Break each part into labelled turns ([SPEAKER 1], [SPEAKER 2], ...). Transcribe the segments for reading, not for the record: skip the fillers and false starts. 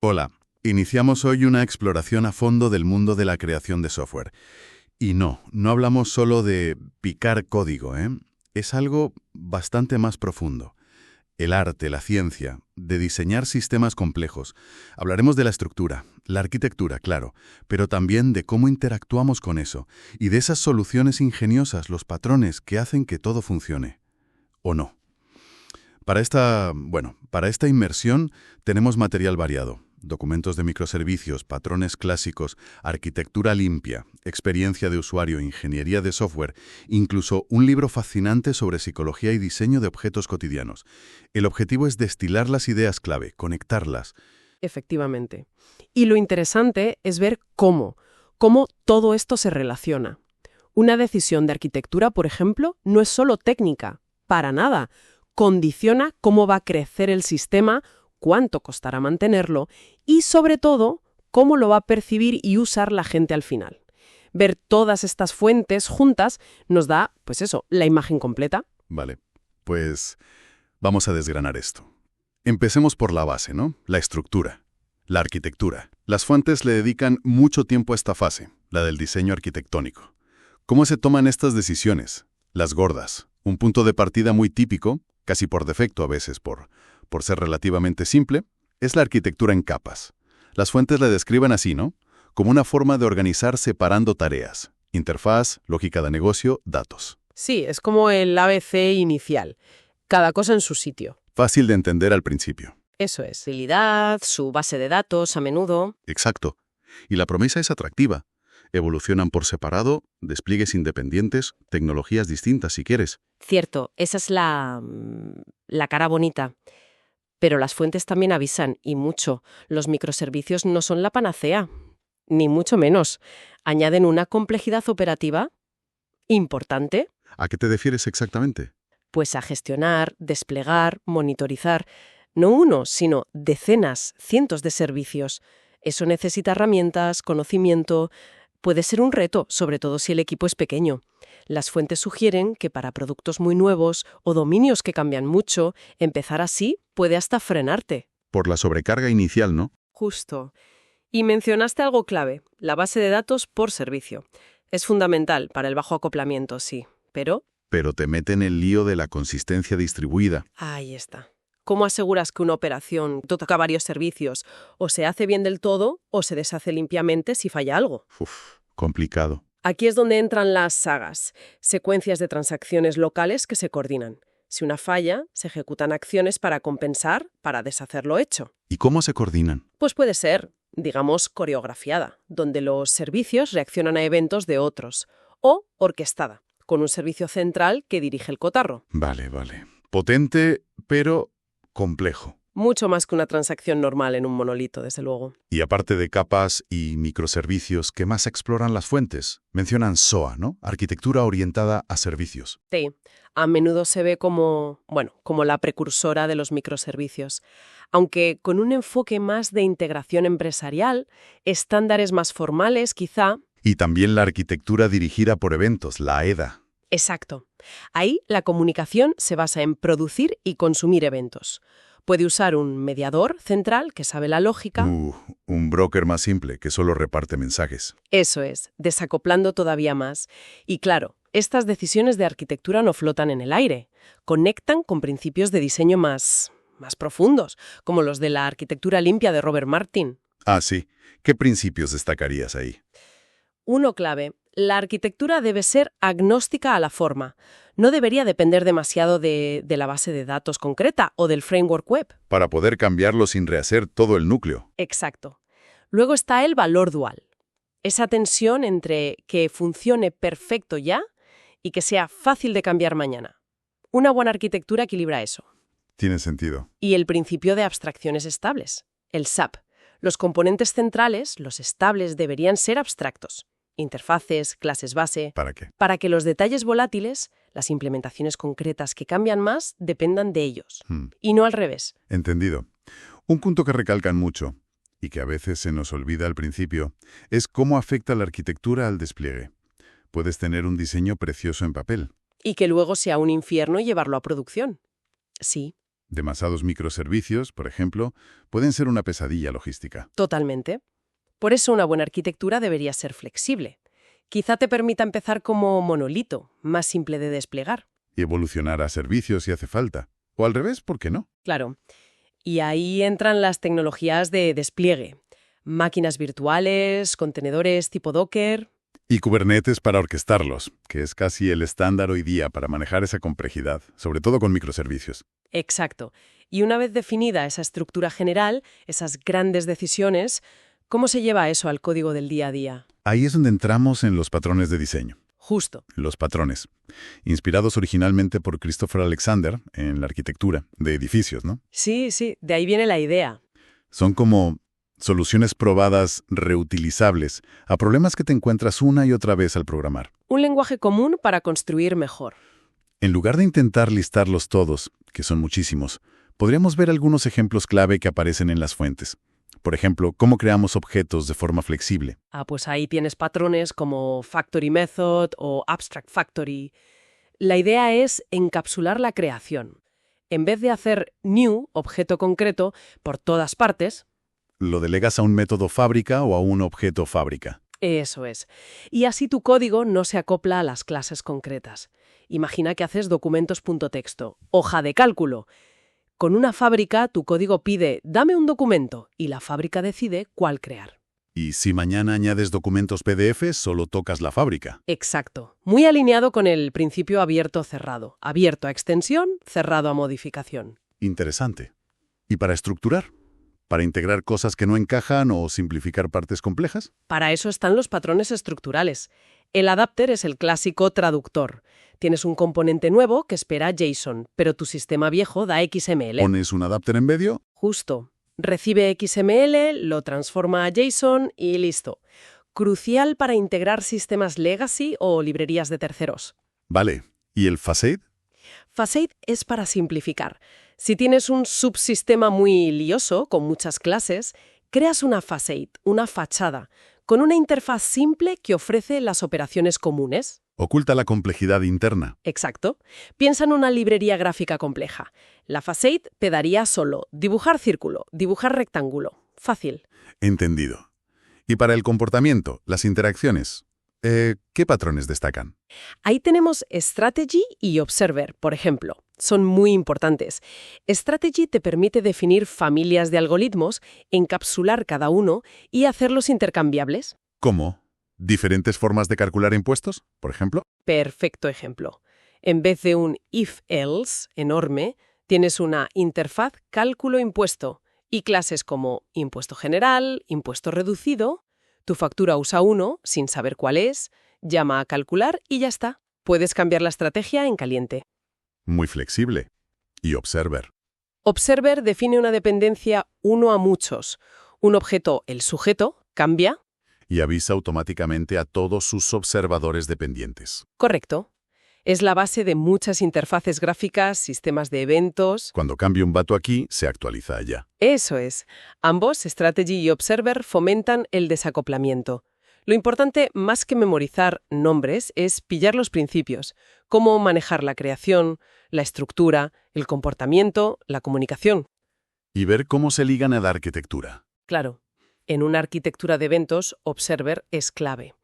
[SPEAKER 1] Hola, iniciamos hoy una exploración a fondo del mundo de la creación de software. Y no hablamos solo de picar código, ¿eh? Es algo bastante más profundo. El arte, la ciencia, de diseñar sistemas complejos. Hablaremos de la estructura, la arquitectura, claro, pero también de cómo interactuamos con eso y de esas soluciones ingeniosas, los patrones que hacen que todo funcione. ¿O no? Para esta inmersión tenemos material variado. Documentos de microservicios, patrones clásicos, arquitectura limpia, experiencia de usuario, ingeniería de software, incluso un libro fascinante sobre psicología y diseño de objetos cotidianos. El objetivo es destilar las ideas clave, conectarlas.
[SPEAKER 2] Efectivamente. Y lo interesante es ver cómo todo esto se relaciona. Una decisión de arquitectura, por ejemplo, no es solo técnica, para nada. Condiciona cómo va a crecer el sistema, cuánto costará mantenerlo y, sobre todo, cómo lo va a percibir y usar la gente al final. Ver todas estas fuentes juntas nos da, pues eso, la imagen completa.
[SPEAKER 1] Vale, pues vamos a desgranar esto. Empecemos por la base, ¿no? La estructura, la arquitectura. Las fuentes le dedican mucho tiempo a esta fase, la del diseño arquitectónico. ¿Cómo se toman estas decisiones? Las gordas. Un punto de partida muy típico, casi por defecto a veces por ser relativamente simple, es la arquitectura en capas. Las fuentes la describen así, ¿no? Como una forma de organizar separando tareas. Interfaz, lógica de negocio, datos.
[SPEAKER 2] Sí, es como el ABC inicial. Cada cosa en su sitio.
[SPEAKER 1] Fácil de entender al principio.
[SPEAKER 2] Eso es. Utilidad, su base de datos a menudo.
[SPEAKER 1] Exacto. Y la promesa es atractiva. Evolucionan por separado, despliegues independientes, tecnologías distintas si quieres.
[SPEAKER 2] Cierto, esa es la cara bonita. Pero las fuentes también avisan, y mucho, los microservicios no son la panacea, ni mucho menos. Añaden una complejidad operativa importante,
[SPEAKER 1] ¿A qué te refieres exactamente?
[SPEAKER 2] pues a gestionar, desplegar, monitorizar, no uno, sino decenas, cientos de servicios. Eso necesita herramientas, conocimiento. Puede ser un reto, sobre todo si el equipo es pequeño. Las fuentes sugieren que para productos muy nuevos o dominios que cambian mucho, empezar así puede hasta frenarte.
[SPEAKER 1] Por la sobrecarga inicial, ¿no?
[SPEAKER 2] Justo. Y mencionaste algo clave, la base de datos por servicio. Es fundamental para el bajo acoplamiento, sí, pero...
[SPEAKER 1] Pero te mete en el lío de la consistencia distribuida.
[SPEAKER 2] Ahí está. ¿Cómo aseguras que una operación toca varios servicios o se hace bien del todo o se deshace limpiamente si falla algo?
[SPEAKER 1] Complicado.
[SPEAKER 2] Aquí es donde entran las sagas, secuencias de transacciones locales que se coordinan. Si una falla, se ejecutan acciones para compensar, para deshacer lo hecho.
[SPEAKER 1] ¿Y cómo se coordinan?
[SPEAKER 2] Pues puede ser, digamos, coreografiada, donde los servicios reaccionan a eventos de otros, o orquestada, con un servicio central que dirige el cotarro.
[SPEAKER 1] Vale. Potente, pero complejo.
[SPEAKER 2] Mucho más que una transacción normal en un monolito, desde luego.
[SPEAKER 1] Y aparte de capas y microservicios, ¿qué más exploran las fuentes? Mencionan SOA, ¿no? Arquitectura orientada a servicios.
[SPEAKER 2] Sí, a menudo se ve como la precursora de los microservicios, aunque con un enfoque más de integración empresarial, estándares más formales quizá.
[SPEAKER 1] Y también la arquitectura dirigida por eventos, la EDA.
[SPEAKER 2] Exacto. Ahí la comunicación se basa en producir y consumir eventos. Puede usar un mediador central que sabe la lógica.
[SPEAKER 1] Un broker más simple que solo reparte mensajes.
[SPEAKER 2] Eso es, desacoplando todavía más. Y claro, estas decisiones de arquitectura no flotan en el aire. Conectan con principios de diseño más profundos, como los de la arquitectura limpia de Robert Martin.
[SPEAKER 1] Ah, sí. ¿Qué principios destacarías ahí?
[SPEAKER 2] Uno clave. La arquitectura debe ser agnóstica a la forma. No debería depender demasiado de la base de datos concreta o del framework web.
[SPEAKER 1] Para poder cambiarlo sin rehacer todo el núcleo.
[SPEAKER 2] Exacto. Luego está el valor dual. Esa tensión entre que funcione perfecto ya y que sea fácil de cambiar mañana. Una buena arquitectura equilibra eso.
[SPEAKER 1] Tiene sentido.
[SPEAKER 2] Y el principio de abstracciones estables, el SAP. Los componentes centrales, los estables, deberían ser abstractos. Interfaces, clases base.
[SPEAKER 1] ¿Para qué?
[SPEAKER 2] Para que los detalles volátiles, las implementaciones concretas que cambian más, dependan de ellos. Y no al revés.
[SPEAKER 1] Entendido. Un punto que recalcan mucho, y que a veces se nos olvida al principio, es cómo afecta la arquitectura al despliegue. Puedes tener un diseño precioso en papel.
[SPEAKER 2] Y que luego sea un infierno llevarlo a producción. Sí,
[SPEAKER 1] Demasiados microservicios, por ejemplo, pueden ser una pesadilla logística.
[SPEAKER 2] Totalmente. Por eso una buena arquitectura debería ser flexible. Quizá te permita empezar como monolito, más simple de desplegar.
[SPEAKER 1] Y evolucionar a servicios si hace falta. O al revés, ¿por qué no?
[SPEAKER 2] Claro. Y ahí entran las tecnologías de despliegue. Máquinas virtuales, contenedores tipo Docker.
[SPEAKER 1] Y Kubernetes para orquestarlos, que es casi el estándar hoy día para manejar esa complejidad, sobre todo con microservicios.
[SPEAKER 2] Exacto. Y una vez definida esa estructura general, esas grandes decisiones, ¿cómo se lleva eso al código del día a día?
[SPEAKER 1] Ahí es donde entramos en los patrones de diseño.
[SPEAKER 2] Justo.
[SPEAKER 1] Los patrones, inspirados originalmente por Christopher Alexander en la arquitectura de edificios, ¿no?
[SPEAKER 2] Sí, de ahí viene la idea.
[SPEAKER 1] Son como soluciones probadas reutilizables a problemas que te encuentras una y otra vez al programar.
[SPEAKER 2] Un lenguaje común para construir mejor.
[SPEAKER 1] En lugar de intentar listarlos todos, que son muchísimos, podríamos ver algunos ejemplos clave que aparecen en las fuentes. Por ejemplo, cómo creamos objetos de forma flexible.
[SPEAKER 2] Pues ahí tienes patrones como Factory Method o Abstract Factory. La idea es encapsular la creación. En vez de hacer new, objeto concreto, por todas partes.
[SPEAKER 1] Lo delegas a un método fábrica o a un objeto fábrica.
[SPEAKER 2] Eso es. Y así tu código no se acopla a las clases concretas. Imagina que haces documentos.txt, hoja de cálculo. Con una fábrica, tu código pide, dame un documento, y la fábrica decide cuál crear.
[SPEAKER 1] Y si mañana añades documentos PDF, solo tocas la fábrica.
[SPEAKER 2] Exacto. Muy alineado con el principio abierto-cerrado. Abierto a extensión, cerrado a modificación.
[SPEAKER 1] Interesante. ¿Y para estructurar? ¿Para integrar cosas que no encajan o simplificar partes complejas?
[SPEAKER 2] Para eso están los patrones estructurales. El adapter es el clásico traductor. Tienes un componente nuevo que espera JSON, pero tu sistema viejo da XML.
[SPEAKER 1] Pones un adapter en medio.
[SPEAKER 2] Justo. Recibe XML, lo transforma a JSON y listo. Crucial para integrar sistemas legacy o librerías de terceros.
[SPEAKER 1] Vale. ¿Y el facade?
[SPEAKER 2] Facade es para simplificar. Si tienes un subsistema muy lioso, con muchas clases, creas una facade, una fachada, con una interfaz simple que ofrece las operaciones comunes.
[SPEAKER 1] Oculta la complejidad interna.
[SPEAKER 2] Exacto. Piensa en una librería gráfica compleja. La facade te daría solo dibujar círculo, dibujar rectángulo. Fácil.
[SPEAKER 1] Entendido. Y para el comportamiento, las interacciones, ¿qué patrones destacan?
[SPEAKER 2] Ahí tenemos Strategy y Observer, por ejemplo. Son muy importantes. Strategy te permite definir familias de algoritmos, encapsular cada uno y hacerlos intercambiables.
[SPEAKER 1] ¿Cómo? ¿Diferentes formas de calcular impuestos, por ejemplo?
[SPEAKER 2] Perfecto ejemplo. En vez de un if-else enorme, tienes una interfaz cálculo-impuesto y clases como impuesto general, impuesto reducido. Tu factura usa uno, sin saber cuál es, llama a calcular y ya está. Puedes cambiar la estrategia en caliente.
[SPEAKER 1] Muy flexible. ¿Y Observer?
[SPEAKER 2] Observer define una dependencia uno a muchos. Un objeto, el sujeto, cambia.
[SPEAKER 1] Y avisa automáticamente a todos sus observadores dependientes.
[SPEAKER 2] Correcto. Es la base de muchas interfaces gráficas, sistemas de eventos.
[SPEAKER 1] Cuando cambia un dato aquí, se actualiza allá.
[SPEAKER 2] Eso es. Ambos, Strategy y Observer, fomentan el desacoplamiento. Lo importante, más que memorizar nombres, es pillar los principios. Cómo manejar la creación, la estructura, el comportamiento, la comunicación.
[SPEAKER 1] Y ver cómo se ligan a la arquitectura.
[SPEAKER 2] Claro. En una arquitectura de eventos, Observer es clave.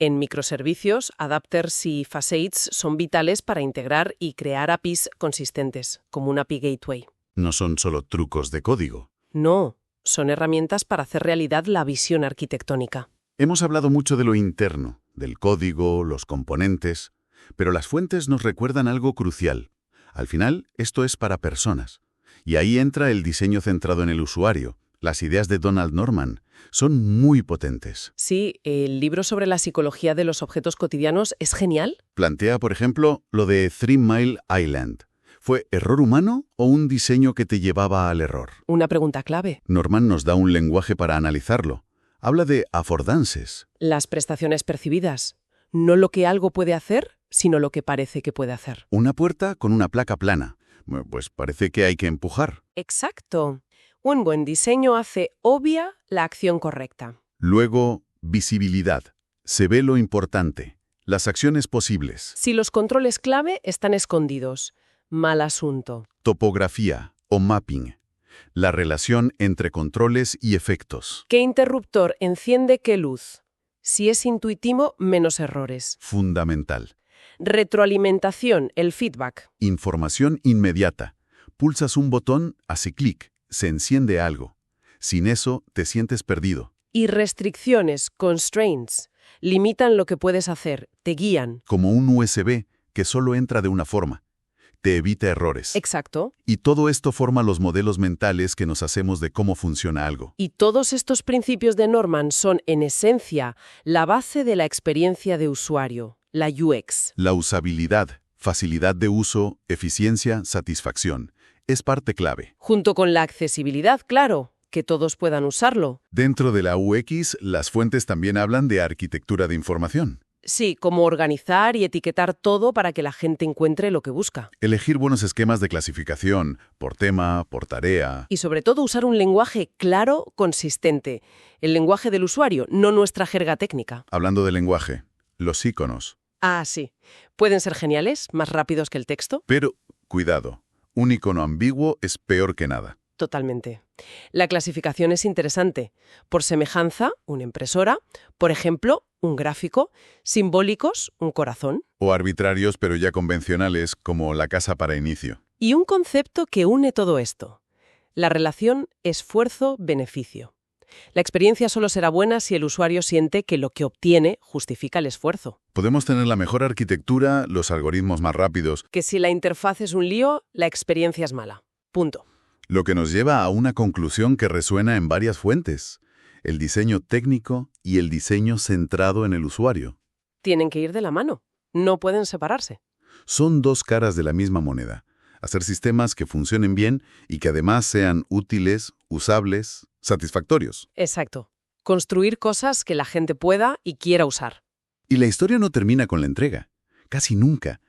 [SPEAKER 2] En microservicios, adapters y facades son vitales para integrar y crear APIs consistentes, como un API Gateway.
[SPEAKER 1] No son solo trucos de código.
[SPEAKER 2] No, son herramientas para hacer realidad la visión arquitectónica.
[SPEAKER 1] Hemos hablado mucho de lo interno, del código, los componentes, pero las fuentes nos recuerdan algo crucial. Al final, esto es para personas. Y ahí entra el diseño centrado en el usuario. Las ideas de Donald Norman son muy potentes.
[SPEAKER 2] Sí, el libro sobre la psicología de los objetos cotidianos es genial.
[SPEAKER 1] Plantea, por ejemplo, lo de 3 Mile Island. ¿Fue error humano o un diseño que te llevaba al error?
[SPEAKER 2] Una pregunta clave.
[SPEAKER 1] Norman nos da un lenguaje para analizarlo. Habla de affordances.
[SPEAKER 2] Las prestaciones percibidas. No lo que algo puede hacer, sino lo que parece que puede hacer.
[SPEAKER 1] Una puerta con una placa plana. Pues parece que hay que empujar.
[SPEAKER 2] Exacto. Un buen diseño hace obvia la acción correcta.
[SPEAKER 1] Luego, visibilidad. Se ve lo importante. Las acciones posibles.
[SPEAKER 2] Si los controles clave están escondidos, mal asunto.
[SPEAKER 1] Topografía. o mapping, la relación entre controles y efectos.
[SPEAKER 2] ¿Qué interruptor enciende qué luz? Si es intuitivo, menos errores.
[SPEAKER 1] Fundamental.
[SPEAKER 2] Retroalimentación, el feedback.
[SPEAKER 1] Información inmediata. Pulsas un botón, hace clic, se enciende algo. Sin eso, te sientes perdido.
[SPEAKER 2] Y restricciones, constraints. Limitan lo que puedes hacer, te guían.
[SPEAKER 1] Como un USB que solo entra de una forma. Te evita errores.
[SPEAKER 2] Exacto.
[SPEAKER 1] Y todo esto forma los modelos mentales que nos hacemos de cómo funciona algo.
[SPEAKER 2] Y todos estos principios de Norman son, en esencia, la base de la experiencia de usuario, la UX.
[SPEAKER 1] La usabilidad, facilidad de uso, eficiencia, satisfacción. Es parte clave.
[SPEAKER 2] Junto con la accesibilidad, claro, que todos puedan usarlo.
[SPEAKER 1] Dentro de la UX, las fuentes también hablan de arquitectura de información.
[SPEAKER 2] Sí, como organizar y etiquetar todo para que la gente encuentre lo que busca.
[SPEAKER 1] Elegir buenos esquemas de clasificación, por tema, por tarea.
[SPEAKER 2] Y sobre todo usar un lenguaje claro, consistente. El lenguaje del usuario, no nuestra jerga técnica.
[SPEAKER 1] Hablando de lenguaje, los iconos.
[SPEAKER 2] Ah, sí. Pueden ser geniales, más rápidos que el texto.
[SPEAKER 1] Pero, cuidado, un icono ambiguo es peor que nada.
[SPEAKER 2] Totalmente. La clasificación es interesante. Por semejanza, una impresora. Por ejemplo, un gráfico. Simbólicos, un corazón.
[SPEAKER 1] O arbitrarios pero ya convencionales, como la casa para inicio.
[SPEAKER 2] Y un concepto que une todo esto. La relación esfuerzo-beneficio. La experiencia solo será buena si el usuario siente que lo que obtiene justifica el esfuerzo.
[SPEAKER 1] Podemos tener la mejor arquitectura, los algoritmos más rápidos,
[SPEAKER 2] Que si la interfaz es un lío, la experiencia es mala. Punto.
[SPEAKER 1] lo que nos lleva a una conclusión que resuena en varias fuentes. El diseño técnico y el diseño centrado en el usuario.
[SPEAKER 2] Tienen que ir de la mano. No pueden separarse.
[SPEAKER 1] Son dos caras de la misma moneda. Hacer sistemas que funcionen bien y que además sean útiles, usables, satisfactorios.
[SPEAKER 2] Exacto. Construir cosas que la gente pueda y quiera usar.
[SPEAKER 1] Y la historia no termina con la entrega. Casi nunca.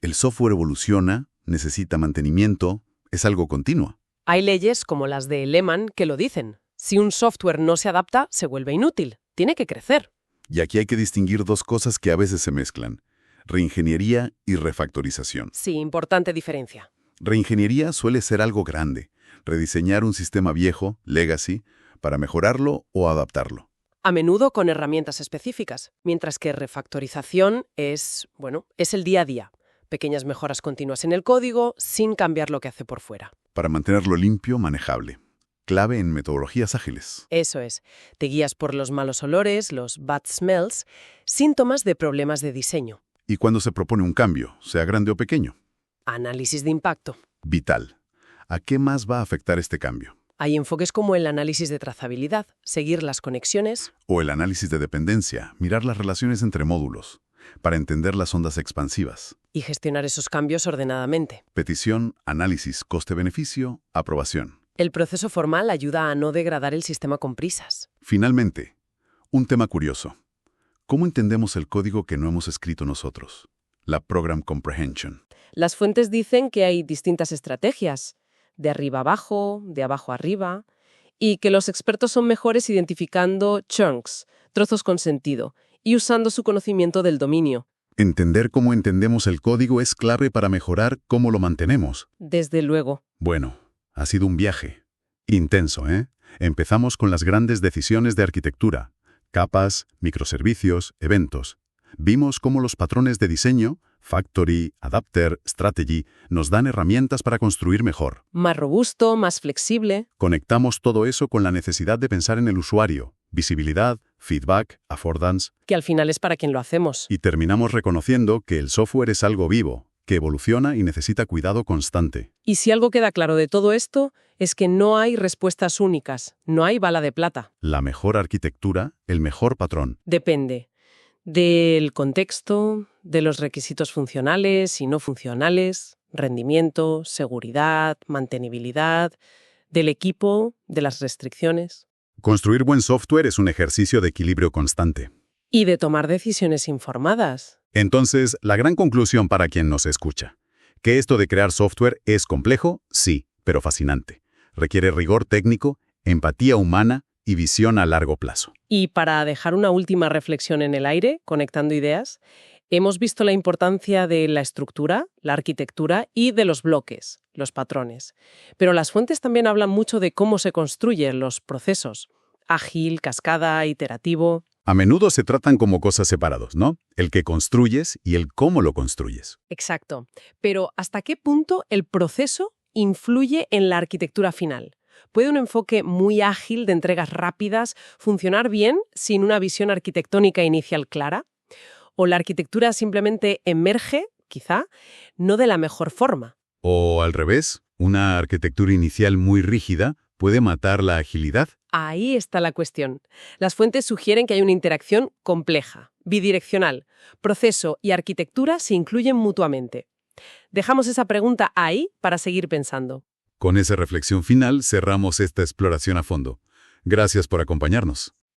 [SPEAKER 1] El software evoluciona, necesita mantenimiento, es algo continuo.
[SPEAKER 2] Hay leyes como las de Lehman que lo dicen. Si un software no se adapta, se vuelve inútil. Tiene que crecer.
[SPEAKER 1] Y aquí hay que distinguir dos cosas que a veces se mezclan. Reingeniería y refactorización.
[SPEAKER 2] Sí, importante diferencia.
[SPEAKER 1] Reingeniería suele ser algo grande. Rediseñar un sistema viejo, legacy, para mejorarlo o adaptarlo.
[SPEAKER 2] A menudo con herramientas específicas, mientras que refactorización es el día a día. Pequeñas mejoras continuas en el código sin cambiar lo que hace por fuera.
[SPEAKER 1] Para mantenerlo limpio, manejable. Clave en metodologías ágiles.
[SPEAKER 2] Eso es. Te guías por los malos olores, los bad smells, síntomas de problemas de diseño.
[SPEAKER 1] Y cuando se propone un cambio, sea grande o pequeño.
[SPEAKER 2] Análisis de impacto.
[SPEAKER 1] Vital. ¿A qué más va a afectar este cambio?
[SPEAKER 2] Hay enfoques como el análisis de trazabilidad, seguir las conexiones.
[SPEAKER 1] O el análisis de dependencia, mirar las relaciones entre módulos, para entender las ondas expansivas.
[SPEAKER 2] Y gestionar esos cambios ordenadamente.
[SPEAKER 1] Petición, análisis, coste-beneficio, aprobación.
[SPEAKER 2] El proceso formal ayuda a no degradar el sistema con prisas.
[SPEAKER 1] Finalmente, un tema curioso. ¿Cómo entendemos el código que no hemos escrito nosotros? La Program Comprehension.
[SPEAKER 2] Las fuentes dicen que hay distintas estrategias, de arriba abajo, de abajo arriba, y que los expertos son mejores identificando chunks, trozos con sentido, y usando su conocimiento del dominio.
[SPEAKER 1] Entender cómo entendemos el código es clave para mejorar cómo lo mantenemos.
[SPEAKER 2] Desde luego.
[SPEAKER 1] Bueno, ha sido un viaje. Intenso, ¿eh? Empezamos con las grandes decisiones de arquitectura. Capas, microservicios, eventos. Vimos cómo los patrones de diseño, Factory, Adapter, Strategy, nos dan herramientas para construir mejor.
[SPEAKER 2] Más robusto, más flexible.
[SPEAKER 1] Conectamos todo eso con la necesidad de pensar en el usuario, visibilidad, feedback, affordance.
[SPEAKER 2] Que al final es para quien lo hacemos.
[SPEAKER 1] Y terminamos reconociendo que el software es algo vivo, que evoluciona y necesita cuidado constante.
[SPEAKER 2] Y si algo queda claro de todo esto, es que no hay respuestas únicas, no hay bala de plata.
[SPEAKER 1] La mejor arquitectura, el mejor patrón.
[SPEAKER 2] Depende del contexto, de los requisitos funcionales y no funcionales, rendimiento, seguridad, mantenibilidad, del equipo, de las restricciones.
[SPEAKER 1] Construir buen software es un ejercicio de equilibrio constante.
[SPEAKER 2] Y de tomar decisiones informadas.
[SPEAKER 1] Entonces, la gran conclusión para quien nos escucha. ¿Que esto de crear software es complejo? Sí, pero fascinante. Requiere rigor técnico, empatía humana y visión a largo plazo.
[SPEAKER 2] Y para dejar una última reflexión en el aire, conectando ideas, Hemos visto la importancia de la estructura, la arquitectura y de los bloques, los patrones. Pero las fuentes también hablan mucho de cómo se construyen los procesos. Ágil, cascada, iterativo.
[SPEAKER 1] A menudo se tratan como cosas separados, ¿no? El que construyes y el cómo lo construyes.
[SPEAKER 2] Exacto. Pero ¿hasta qué punto el proceso influye en la arquitectura final? ¿Puede un enfoque muy ágil de entregas rápidas funcionar bien sin una visión arquitectónica inicial clara? ¿O la arquitectura simplemente emerge, quizá, no de la mejor forma?
[SPEAKER 1] O al revés, una arquitectura inicial muy rígida puede matar la agilidad.
[SPEAKER 2] Ahí está la cuestión. Las fuentes sugieren que hay una interacción compleja, bidireccional. Proceso y arquitectura se incluyen mutuamente. Dejamos esa pregunta ahí para seguir pensando.
[SPEAKER 1] Con esa reflexión final cerramos esta exploración a fondo. Gracias por acompañarnos.